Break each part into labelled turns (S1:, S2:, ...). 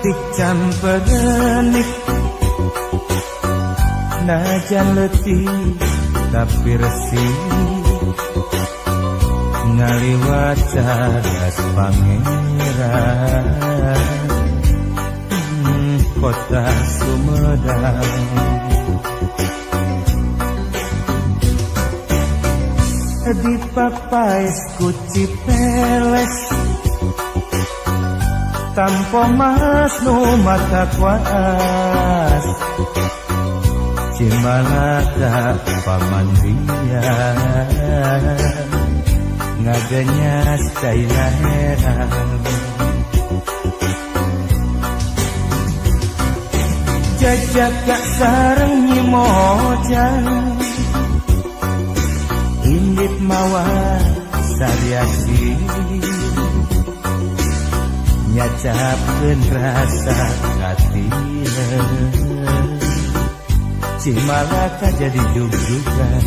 S1: letik camperenik najan letih tapi resih ngaliwat cadas pangeran kota Sumedang. Di papais kuci peles tanpa mas nu mata kuas Cimalaka pamandian ngaganyas caina heran jajak gak sareng nyimojan indit mawa sariasi nyacapkeun rasa katina Cimalaka jadi jug-jugan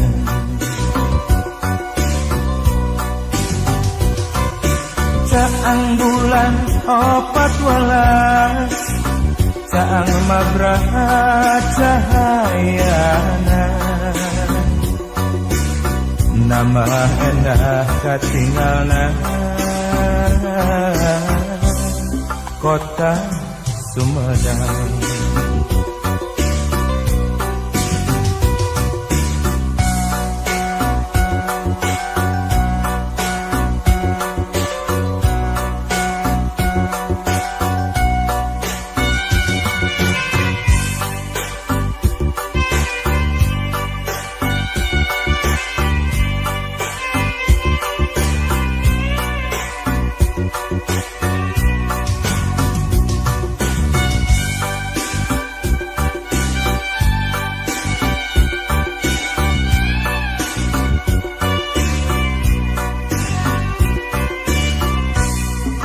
S1: caang bulan 14 caang mabraha cahayana nama endah katinggalna kota Sumedang.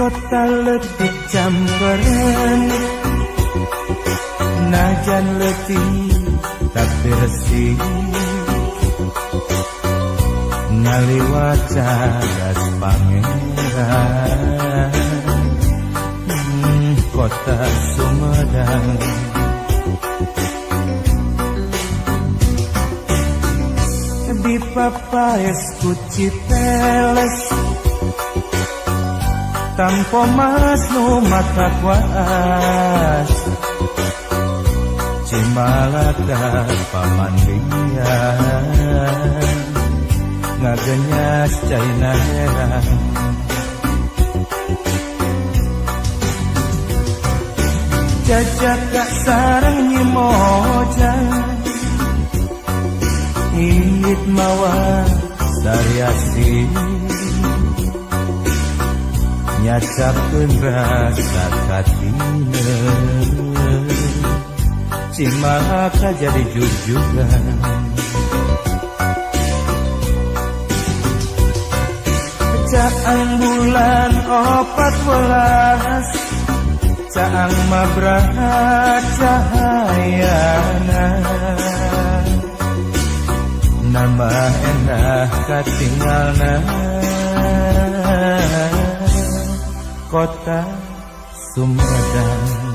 S1: Kota letih campuran najan letih tapi resih ngaliwat cadas pangeran kota Sumedang. Di papais kuci peles tanpa mas nu mata kuas Cimalaka pamandian ngaganyas caina heran jajak gak sareng nyimojan indit mawa sariasi nyacapkeun rasa katina Cimalaka jadi jug-jugan caang bulan 14 caang mabraha cahayana nama endah katinggalna kota Sumedang.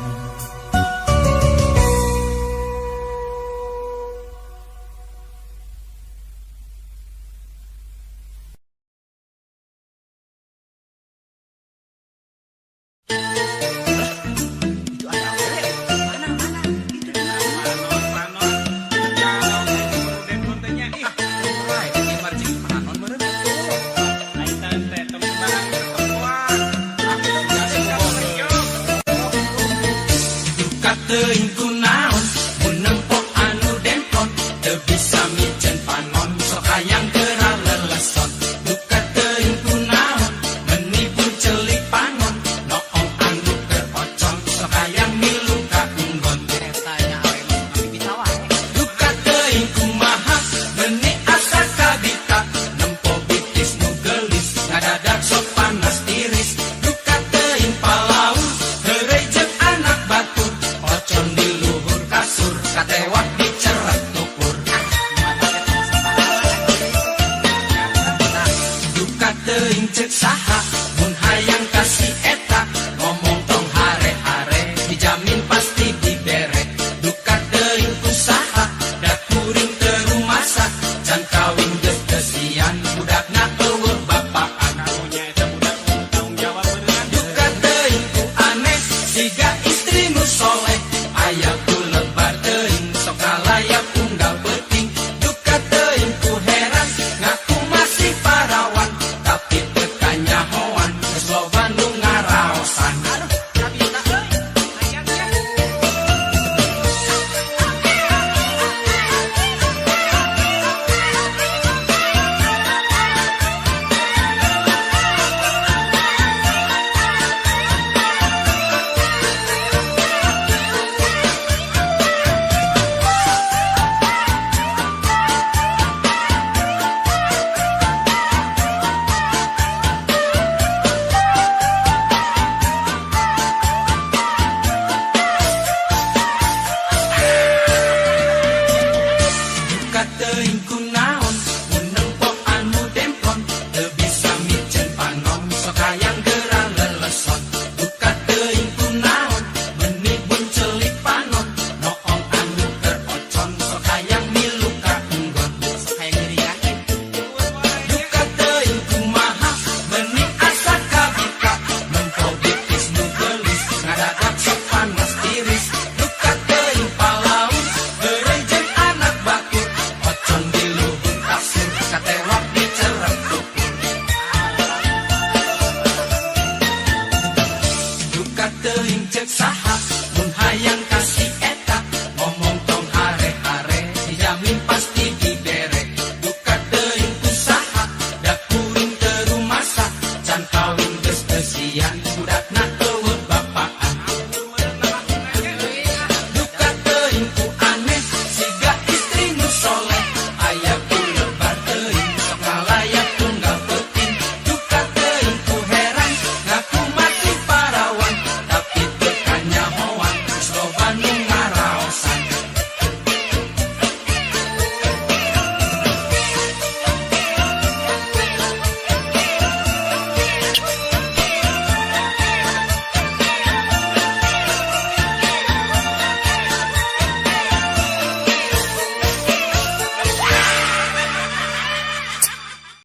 S2: saha